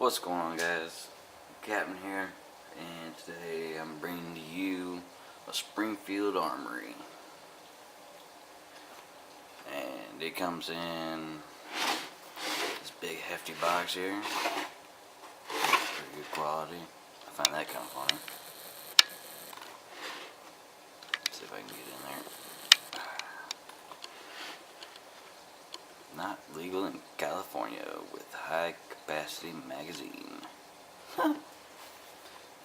What's going on, guys? Captain here, and today I'm bringing to you a Springfield Armory, and it comes in this big hefty box here. Pretty good quality. I find that kind of funny. Let's see if I can get in there. Not legal in California with high capacity magazine.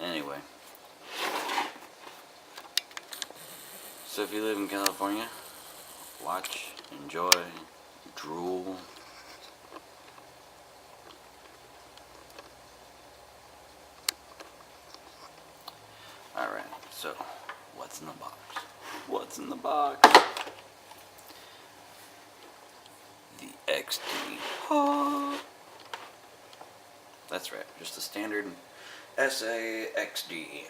Anyway, so if you live in California, watch, enjoy, drool. Alright, so what's in the box? What's in the box? The XD. Oh. That's right, just a standard SA XD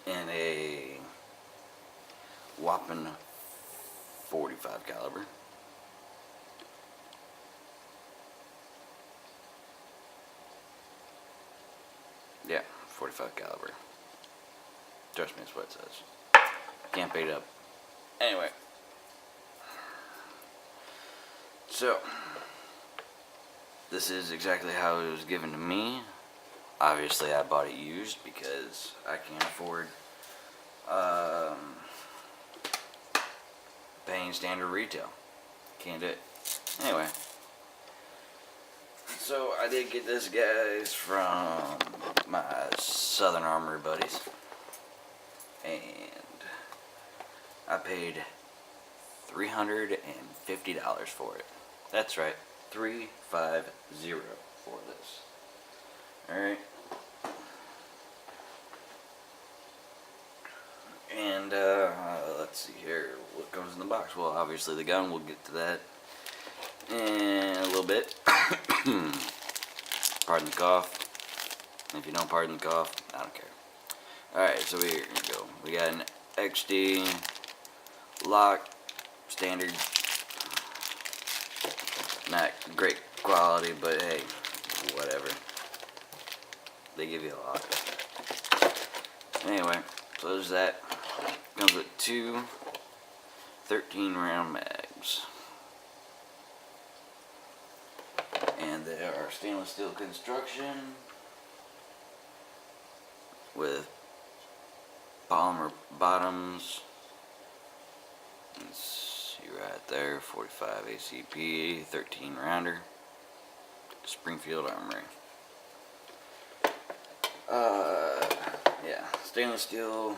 in a whopping 45 caliber. Yeah, 45 caliber. Trust me, that's what it says. Can't beat it up. Anyway. So, this is exactly how it was given to me. Obviously, I bought it used because I can't afford paying standard retail. Can't do it. Anyway, so I did get this, guys, from my Southern Armory buddies, and I paid $350 for it. That's right, $350 for this. Alright. And, let's see here. What comes in the box? Well, obviously the gun. We'll get to that in a little bit. Pardon the cough. If you don't pardon the cough, I don't care. Alright, so here we go. We got an XD lock, standard. Not great quality, but hey, whatever. They give you a lot. Anyway, so there's that. Comes with two 13-round mags. And they are stainless steel construction with polymer bottoms. Let's see right there, 45 ACP, 13-rounder. Springfield Armory. Yeah, stainless steel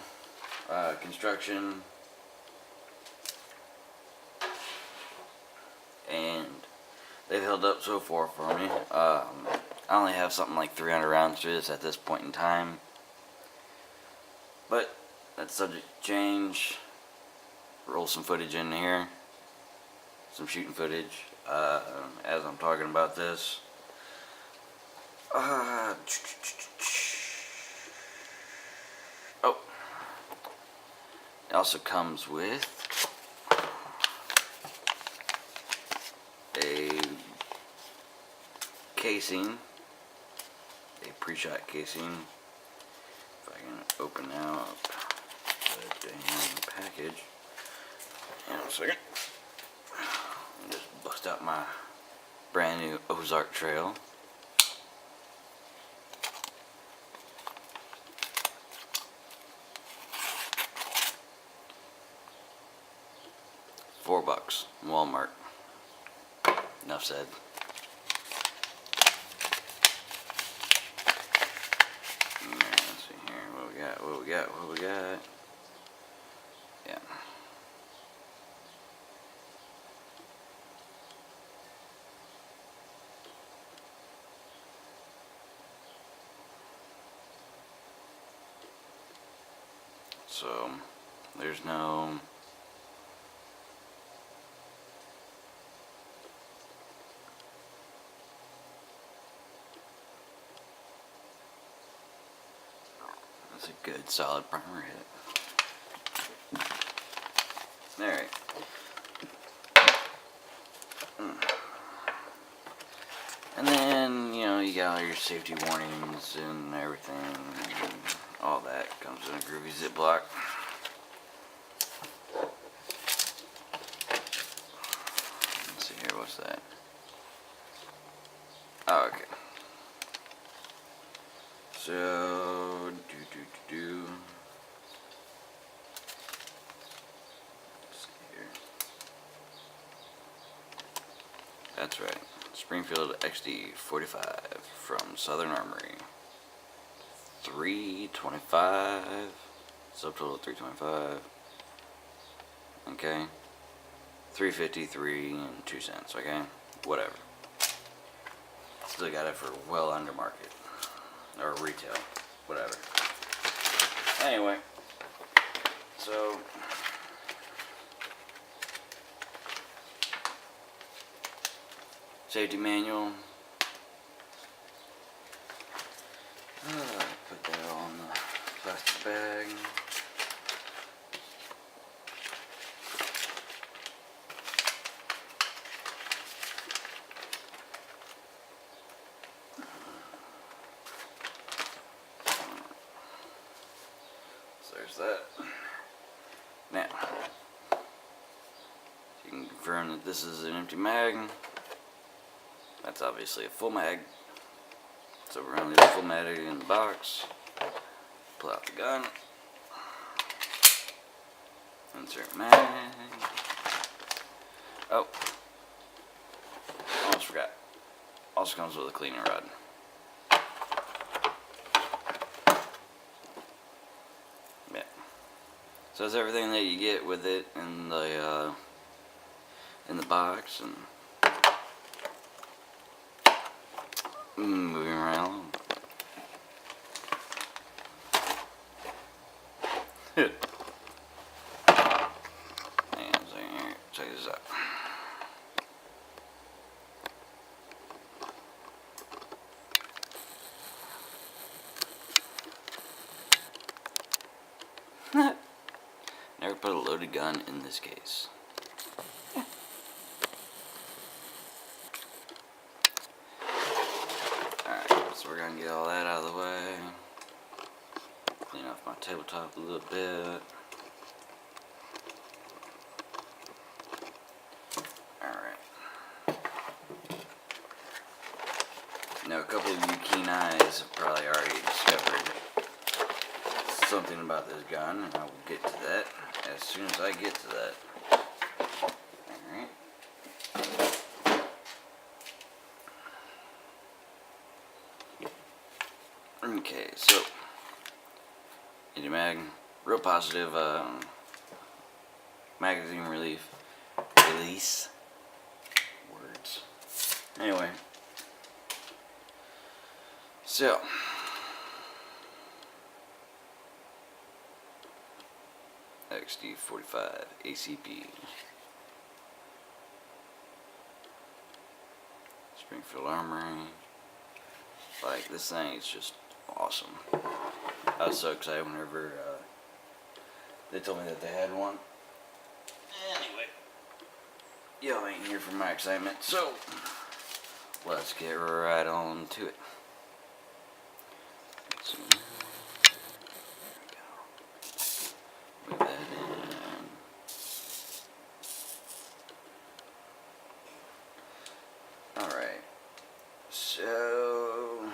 construction, and they've held up so far for me. I only have something like 300 rounds through this at this point in time, but that's subject to change. Roll some footage in here, some shooting footage, as I'm talking about this. Oh, it also comes with a casing, a pre-shot casing. If I can open out the damn package. Hang on a second. I'll just bust out my brand new Ozark Trail. $4, Walmart. Enough said. Let's see here. What we got? What we got? What we got? Yeah. So there's no that's a good solid primer hit. Alright. And then, you know, you got all your safety warnings and everything, and all that comes in a groovy Ziploc. Let's see here, what's that? Oh, okay. So, let's see here. That's right. Springfield XD 45 from Southern Armory. 325. Subtotal 325. Okay. 353 and 2 cents. Okay. Whatever. Still got it for well under market. Or retail. Whatever. Anyway. So. Safety manual. Put that all in the plastic bag. So there's that. Now, you can confirm that this is an empty mag. That's obviously a full mag. So we're going to leave the full mag in the box. Pull out the gun. Insert mag. Oh. Almost forgot. Also comes with a cleaning rod. Yeah. So that's everything that you get with it in the box, and moving right along. Hang on a second here. Check this out. Never put a loaded gun in this case. Alright, so we're gonna get all that out of the way. Clean off my tabletop a little bit. Alright. Now, a couple of you keen eyes have probably already discovered something about this gun, and I will get to that as soon as I get to that. Alright. Okay, so empty mag, real positive magazine release words. Anyway, so XD45 ACP Springfield Armory. Like, this thing is just awesome. I was so excited whenever they told me that they had one. Anyway, y'all ain't here for my excitement, so let's get right on to it. Let's see. There we go. Move that in. Alright, so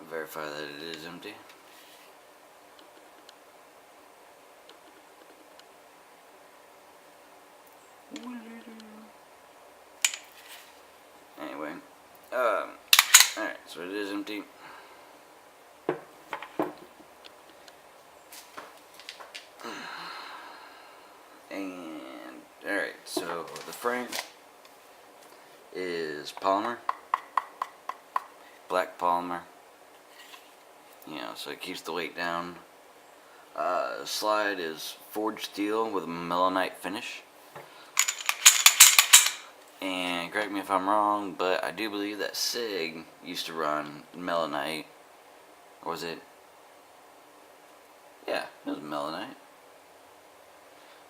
verify that it is empty. Anyway, alright, so it is empty. And alright, so the frame is polymer, black polymer. You know, so it keeps the weight down. Slide is forged steel with a melanite finish. And correct me if I'm wrong, but I do believe that SIG used to run melanite. Or was it? Yeah, it was melanite.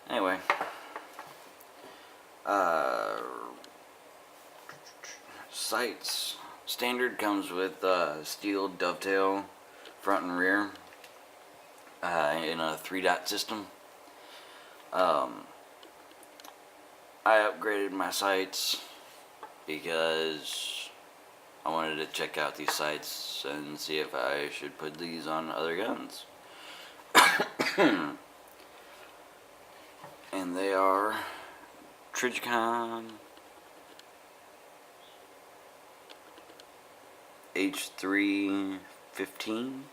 Anyway, Sights. Standard comes with steel dovetail front and rear in a 3-dot system. I upgraded my sights because I wanted to check out these sights and see if I should put these on other guns. And they are Trigicon H315.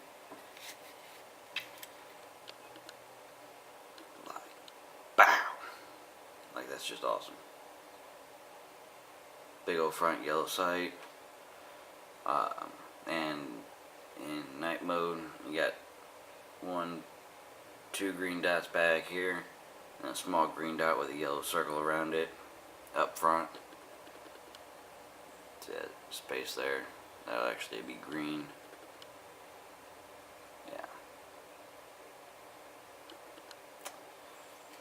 Bow! Like, that's just awesome. Big old front yellow sight. And in night mode, you got 2 green dots back here, and a small green dot with a yellow circle around it up front. See that space there? That'll actually be green. Yeah.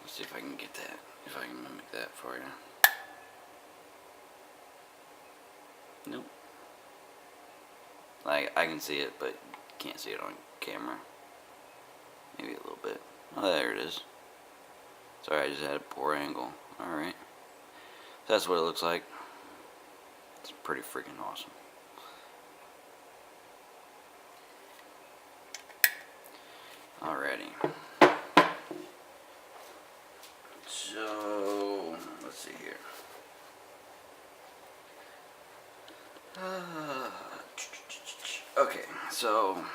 Let's see if I can get that, if I can mimic that for you. Nope. Like, I can see it, but can't see it on camera. Maybe a little bit. Oh, there it is. Sorry, I just had a poor angle. Alright. So that's what it looks like. It's pretty freaking awesome. Alrighty. So, let's see here. Okay, so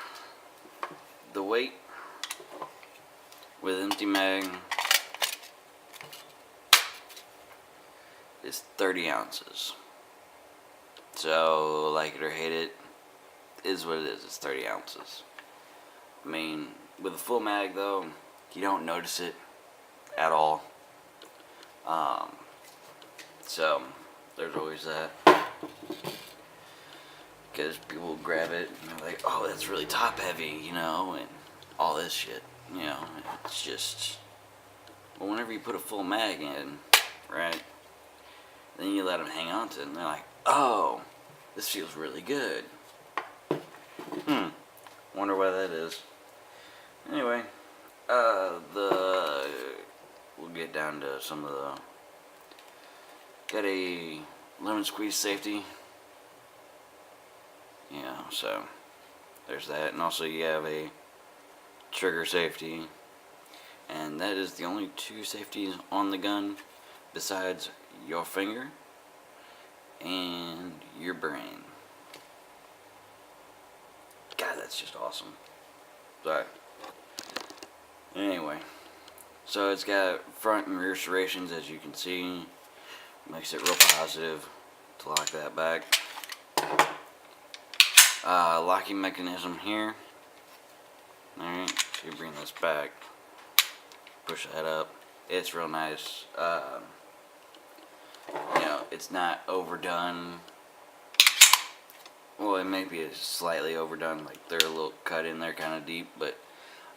the weight with empty mag is 30 ounces. So, like it or hate it, is what it is. It's 30 ounces. I mean, with a full mag though, you don't notice it at all. So there's always that. Because people grab it and they're like, oh, that's really top heavy, you know, and all this shit, you know. It's just, well, whenever you put a full mag in, right, then you let them hang on to it and they're like, oh, this feels really good. Wonder why that is. Anyway, we'll get down to some of the, got a lemon squeeze safety. Yeah, so there's that, and also you have a trigger safety, and that is the only 2 safeties on the gun besides your finger and your brain. God, that's just awesome. Sorry. Anyway, so it's got front and rear serrations, as you can see. Makes it real positive to lock that back. Locking mechanism here. Alright, so you bring this back, push that up. It's real nice. You know, it's not overdone. Well, it may be slightly overdone, like they're a little cut in there kind of deep, but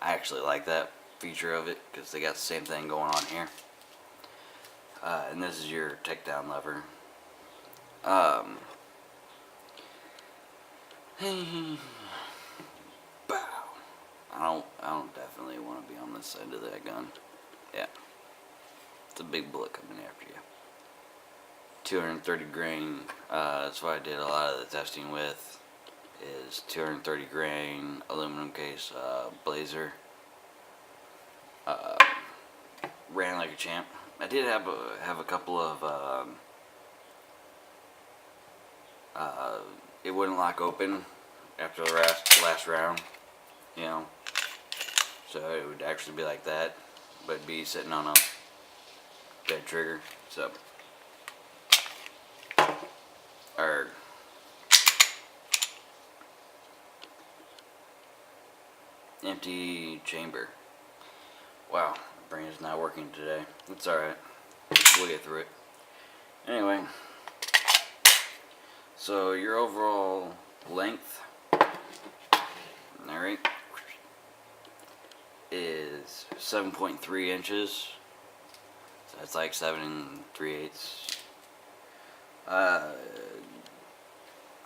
I actually like that feature of it because they got the same thing going on here. And this is your takedown lever. Bow. I don't definitely want to be on this side of that gun. Yeah. It's a big bullet coming after you. 230 grain, that's what I did a lot of the testing with, is 230 grain aluminum case blazer. Ran like a champ. I did have a couple of it wouldn't lock open after the last round, you know, so it would actually be like that, but it'd be sitting on a dead trigger. So or empty chamber. Wow, my brain is not working today. It's alright. We'll get through it. Anyway, so your overall length, alright, is 7.3 inches. So It's like 7 3/8.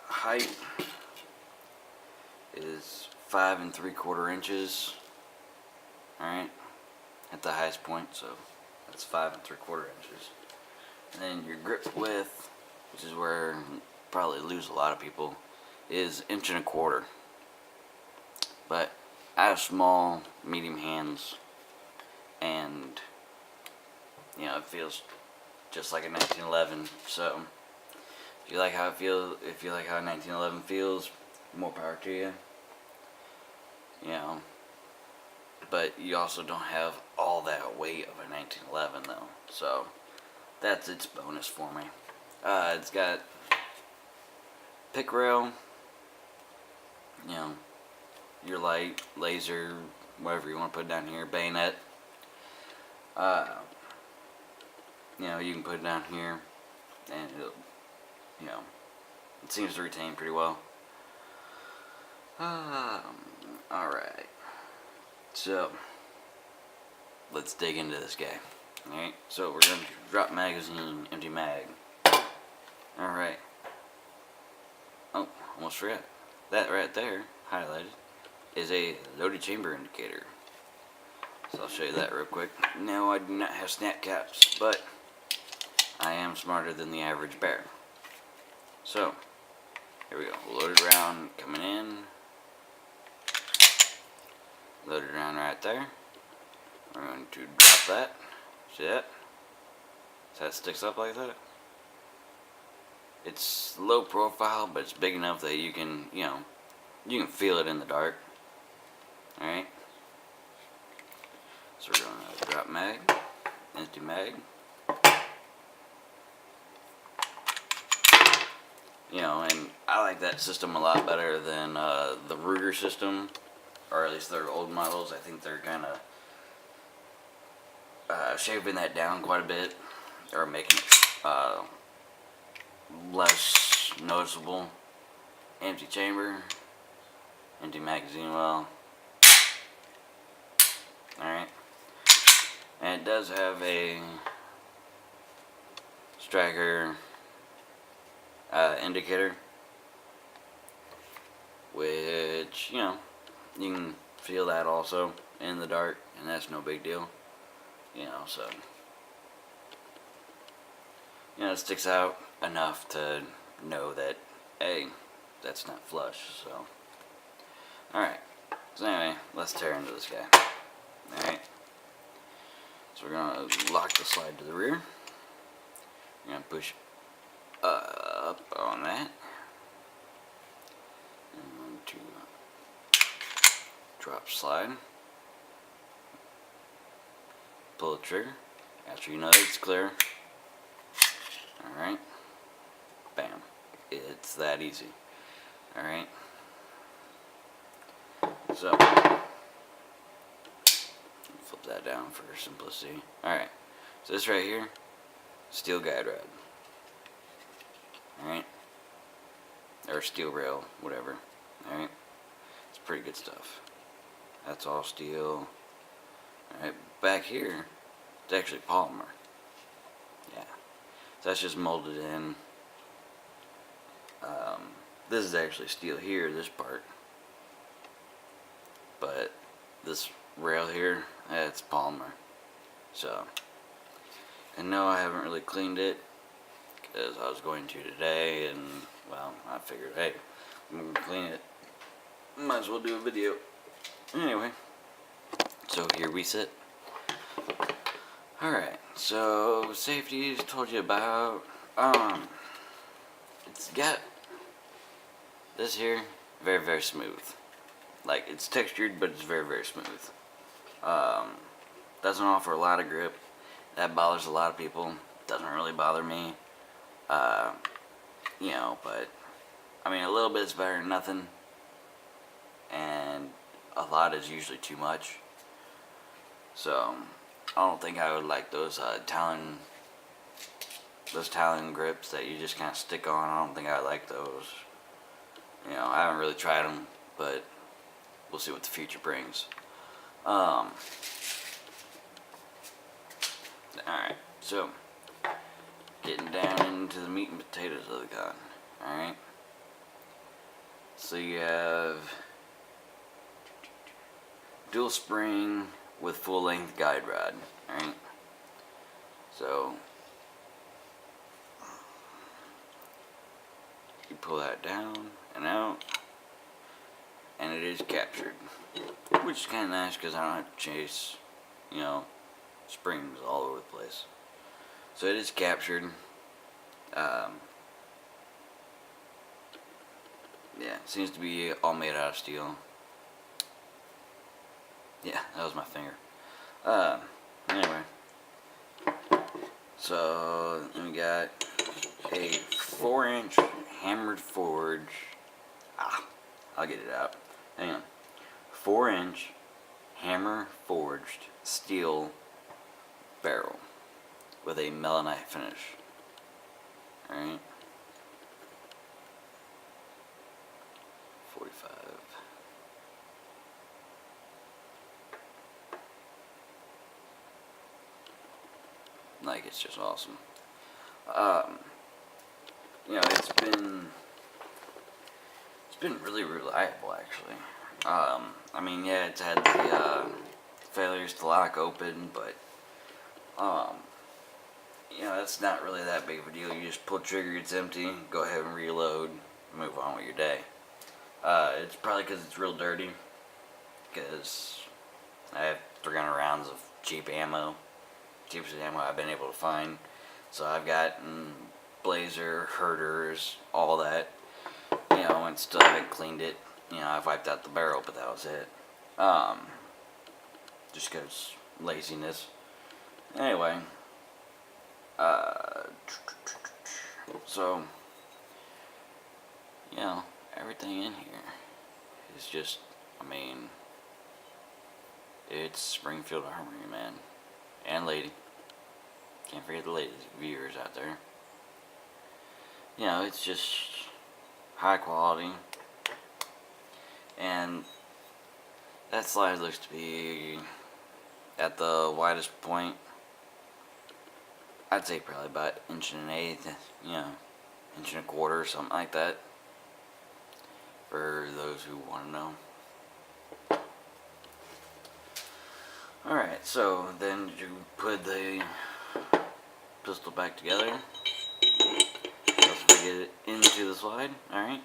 Height is 5 3/4 inches. Alright, at the highest point, so that's 5 3/4 inches. And then your grip width, which is where you probably lose a lot of people, is 1 1/4 inches. But I have small, medium hands, and you know, it feels just like a 1911. So if you like how it feels, if you like how 1911 feels, more power to you. You know, but you also don't have all that weight of a 1911 though, so that's its bonus for me. It's got pick rail, you know, your light, laser, whatever you want to put down here, bayonet. You know, you can put it down here, and it'll, you know, it seems to retain pretty well. Alright, so let's dig into this guy. Alright, so we're going to drop magazine, empty mag. Alright. Oh, almost forgot. That right there, highlighted, is a loaded chamber indicator. So I'll show you that real quick. No, I do not have snap caps, but I am smarter than the average bear. So, here we go. Loaded round coming in. Loaded round right there. We're going to drop that. See that? So that sticks up like that. It's low profile, but it's big enough that you can, you know, you can feel it in the dark. Alright. So we're going to drop mag, empty mag. You know, and I like that system a lot better than the Ruger system, or at least their old models. I think they're kind of shaving that down quite a bit, or making it less noticeable. Empty chamber, empty magazine well. Alright. And it does have a striker indicator, which, you know, you can feel that also in the dark, and that's no big deal. You know, so, you know, it sticks out enough to know that, hey, that's not flush. So, alright, so anyway, let's tear into this guy. Alright, so we're gonna lock the slide to the rear. We're gonna push up on that, and to drop slide, pull the trigger after you know it's clear. Alright, bam, it's that easy. Alright, so flip that down for simplicity. Alright, so this right here, steel guide rod. Alright, or steel rail, whatever. Alright, it's pretty good stuff. That's all steel. Alright, back here, it's actually polymer. Yeah, so that's just molded in. This is actually steel here, this part. But this rail here, it's polymer. So, and no, I haven't really cleaned it, because I was going to today, and, well, I figured, hey, I'm going to clean it. Might as well do a video. Anyway, so here we sit. Alright, so safety told you about. It's got this here, very, very smooth. Like, it's textured, but it's very, very smooth. Doesn't offer a lot of grip. That bothers a lot of people. Doesn't really bother me. You know, but I mean, a little bit is better than nothing, and a lot is usually too much. So I don't think I would like those Talon grips that you just kind of stick on. I don't think I like those. You know, I haven't really tried them, but we'll see what the future brings. Alright, So, getting down into the meat and potatoes of the gun. Alright? So you have dual spring with full length guide rod. Alright? So, you pull that down and out, and it is captured. Which is kind of nice because I don't have to chase, you know, springs all over the place. So it is captured. Yeah, it seems to be all made out of steel. Yeah, that was my finger. Anyway. So, then we got a 4-inch hammered forge. I'll get it out. Hang on. 4-inch hammer forged steel barrel with a melanite finish. Alright. 45. Like, it's just awesome. You know, it's been really reliable, actually. I mean, yeah, it's had the failures to lock open, but you know, that's not really that big of a deal. You just pull the trigger, it's empty, go ahead and reload, move on with your day. It's probably because it's real dirty, because I have 300 rounds of cheapest ammo I've been able to find. So I've gotten blazer, herders, all that, you know, and still haven't cleaned it. You know, I've wiped out the barrel, but that was it. Just because laziness. Anyway, so, you know, everything in here is just, I mean, it's Springfield Armory, man. And lady. Can't forget the ladies, viewers out there. You know, it's just high quality. And that slide looks to be at the widest point. I'd say probably about 1.1 inches, you know, 1.25 inches, something like that. For those who want to know. Alright, so then you put the pistol back together. Also get it into the slide, alright.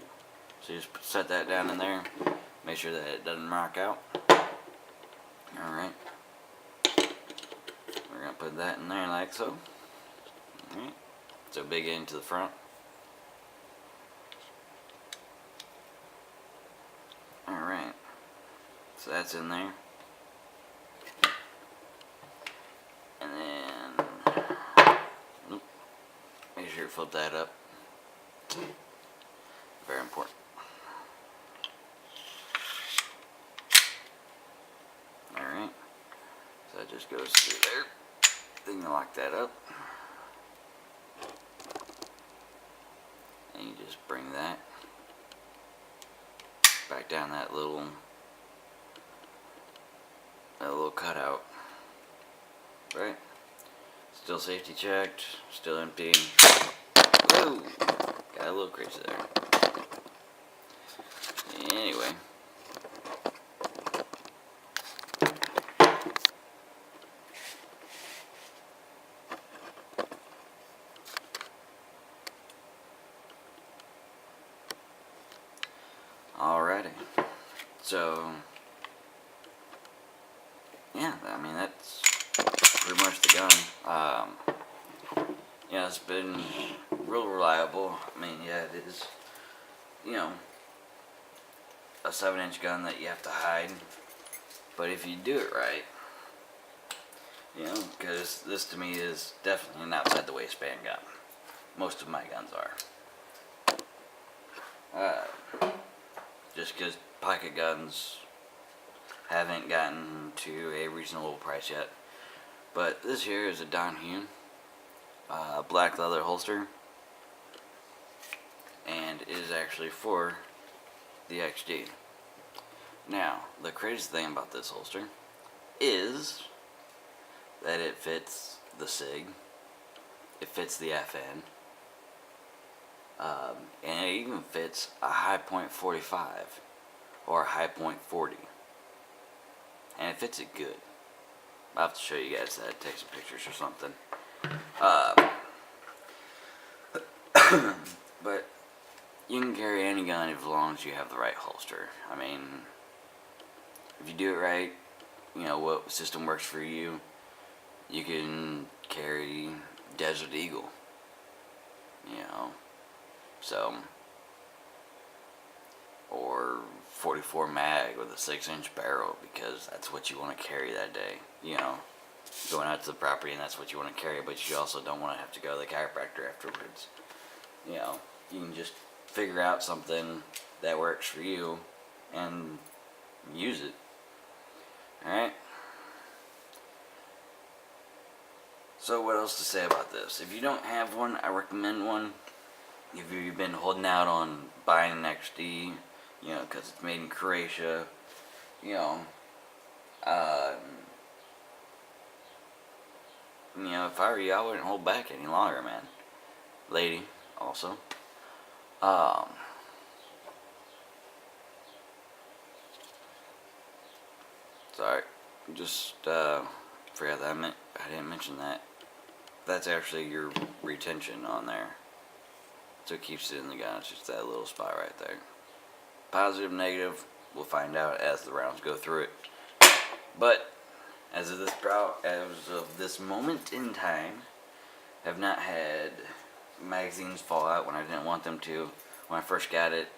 So you just set that down in there. Make sure that it doesn't rock out. Alright. We're going to put that in there like so. Alright. So big end to the front. Alright. So that's in there. And then make sure you flip that up. Very important. Alright. So that just goes through there. Then you lock that up. And you just bring that back down that little cutout. Right? Still safety checked, still empty. Whoa! Got a little crazy there. Anyway. Alrighty. So, yeah, I mean, that's pretty much the gun. Yeah, it's been real reliable. I mean, yeah, it is, you know, a 7-inch gun that you have to hide. But if you do it right, you know, because this to me is definitely an outside the waistband gun. Most of my guns are. Just because pocket guns haven't gotten to a reasonable price yet. But this here is a Donhue black leather holster, and it is actually for the XD. Now, the craziest thing about this holster is that it fits the SIG It fits the FN. And it even fits a high point 45 or a high point 40. And it fits it good. I'll have to show you guys that, take some pictures or something. But you can carry any gun as long as you have the right holster. I mean, if you do it right, you know what system works for you. You can carry Desert Eagle, you know, so, or 44 mag with a 6-inch barrel, because that's what you want to carry that day, you know, going out to the property, and that's what you want to carry. But you also don't want to have to go to the chiropractor afterwards. You know, you can just figure out something that works for you and use it. Alright? So what else to say about this? If you don't have one, I recommend one. If you've been holding out on buying an XD, you know, because it's made in Croatia, you know, if I were you, I wouldn't hold back any longer, man. Lady, also. Sorry, just forgot that I didn't mention that. That's actually your retention on there, so it keeps it in the gun. It's just that little spot right there. Positive, negative, we'll find out as the rounds go through it. But as of this moment in time, I've not had magazines fall out when I didn't want them to. When I first got it,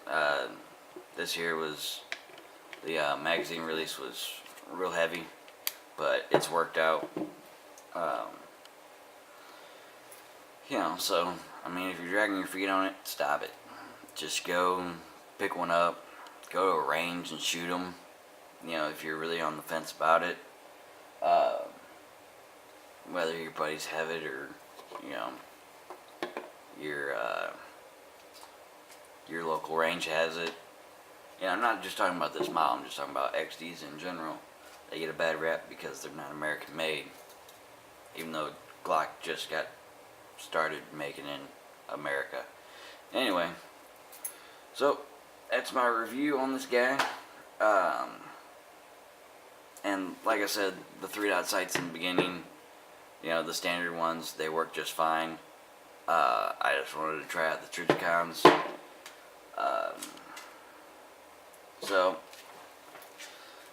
this year was the magazine release was real heavy, but it's worked out. You know, so I mean, if you're dragging your feet on it, stop it. Just go pick one up, go to a range and shoot them. You know, if you're really on the fence about it, whether your buddies have it or, you know, your local range has it. You know, I'm not just talking about this model, I'm just talking about XDs in general. They get a bad rep because they're not American made, even though Glock just got started making in America. Anyway, so that's my review on this guy. And like I said, the 3-dot sights in the beginning, you know, the standard ones, they work just fine. I just wanted to try out the Trigicons. So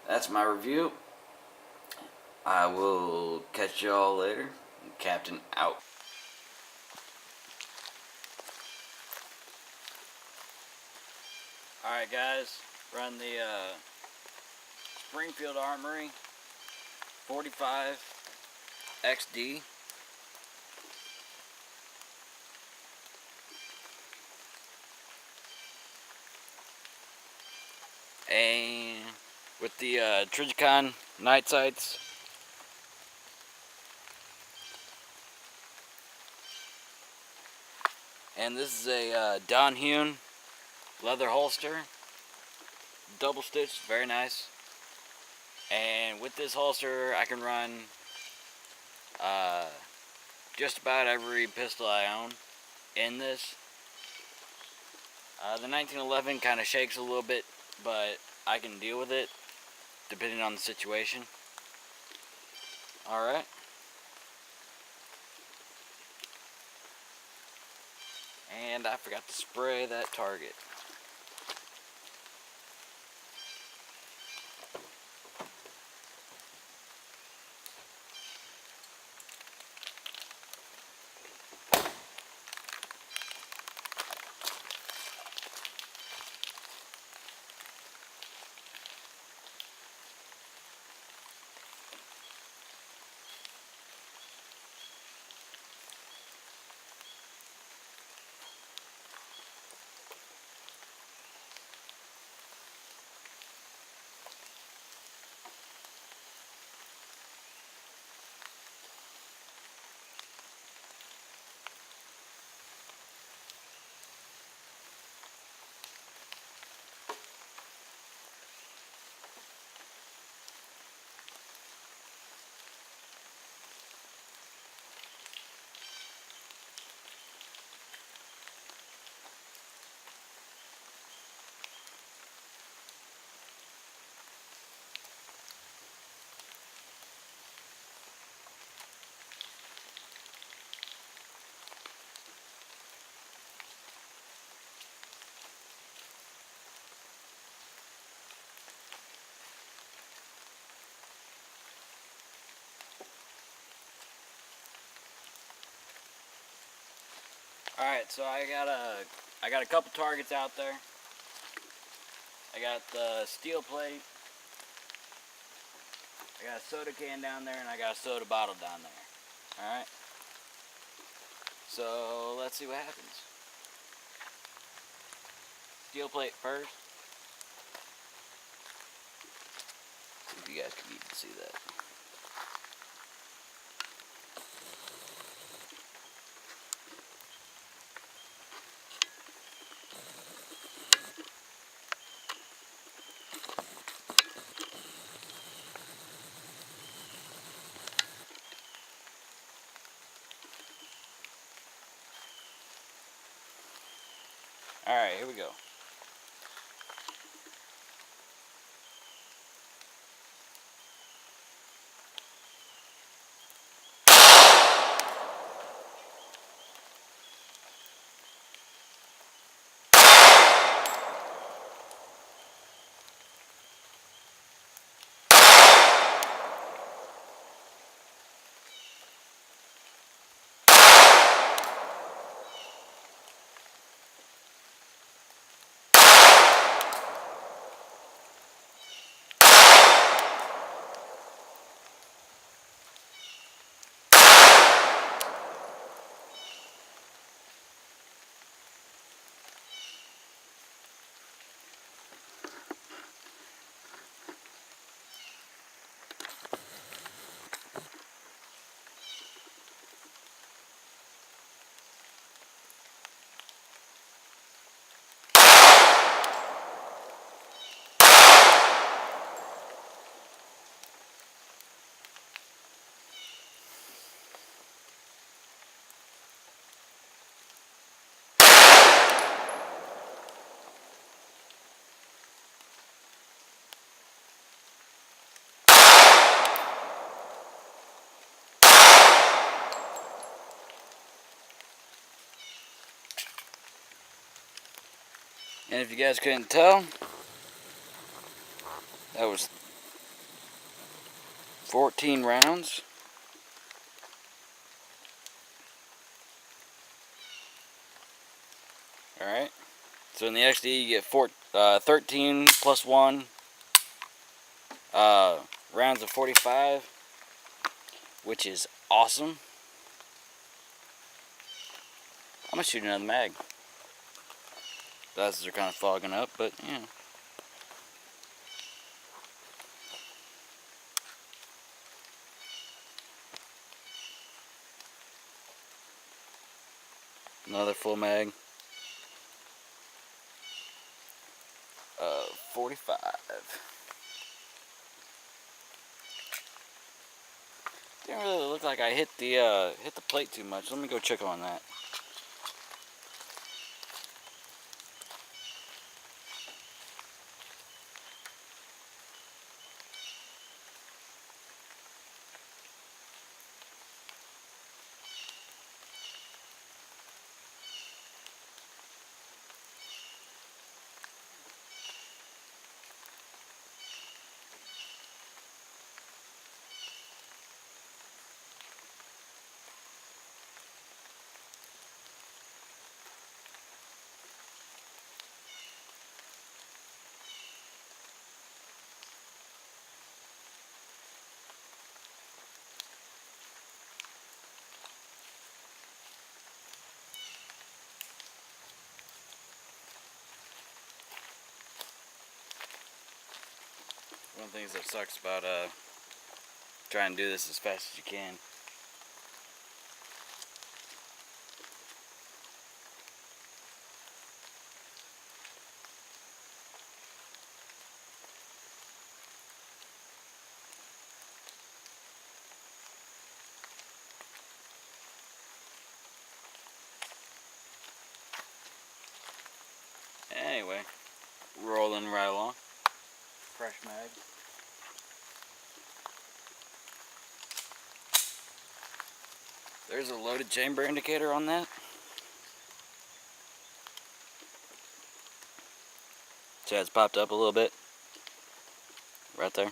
that's my review. I will catch y'all later. Captain out. Alright guys, run the Springfield Armory 45 XD. And with the Trigicon night sights. And this is a Don Hune leather holster, double stitched, very nice. And with this holster I can run just about every pistol I own in this. The 1911 kind of shakes a little bit, but I can deal with it depending on the situation. Alright. And I forgot to spray that target. Alright, so I got a couple targets out there. I got the steel plate. I got a soda can down there, and I got a soda bottle down there. Alright? So let's see what happens. Steel plate first. See if you guys can even see that. Alright, here we go. And if you guys couldn't tell, that was 14 rounds. Alright. So in the XD you get 13 plus 1 rounds of 45, which is awesome. I'm going to shoot another mag. Glasses are kind of fogging up, but yeah. Another full mag. 45. Didn't really look like I hit the plate too much. Let me go check on that. One of the things that sucks about trying to do this as fast as you can. Anyway, rolling right along. Fresh mag. There's a loaded chamber indicator on that. So it's popped up a little bit. Right there.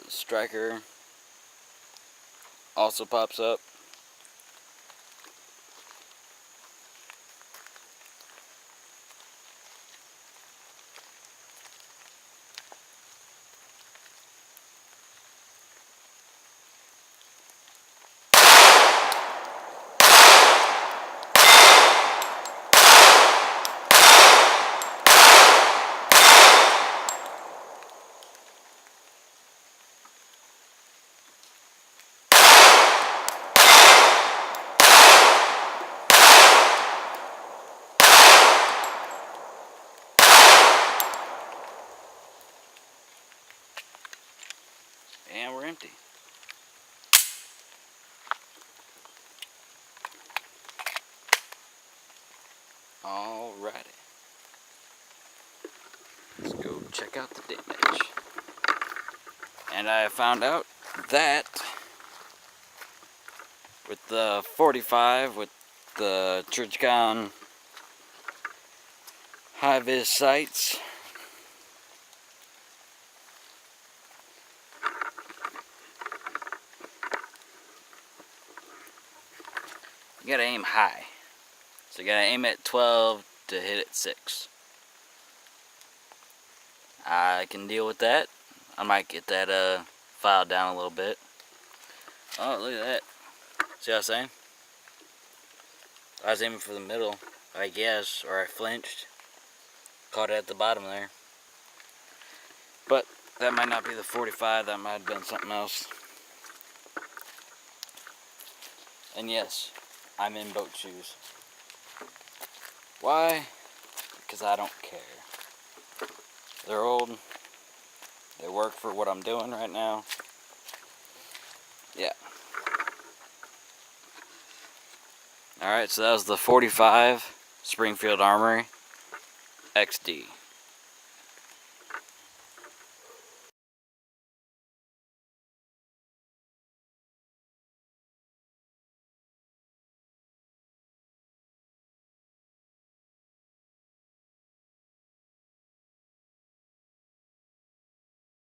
Striker also pops up. And we're empty. Alrighty. Let's go check out the damage. And I found out that with the 45, with the Trijicon high-vis sights, you gotta aim high. So you gotta aim at 12 to hit at 6. I can deal with that. I might get that file down a little bit. Oh, look at that. See what I'm saying? I was aiming for the middle, I guess, or I flinched. Caught it at the bottom there. But that might not be the 45, that might have been something else. And yes, I'm in boat shoes. Why? Because I don't care. They're old. They work for what I'm doing right now. Yeah. Alright, so that was the 45 Springfield Armory XD.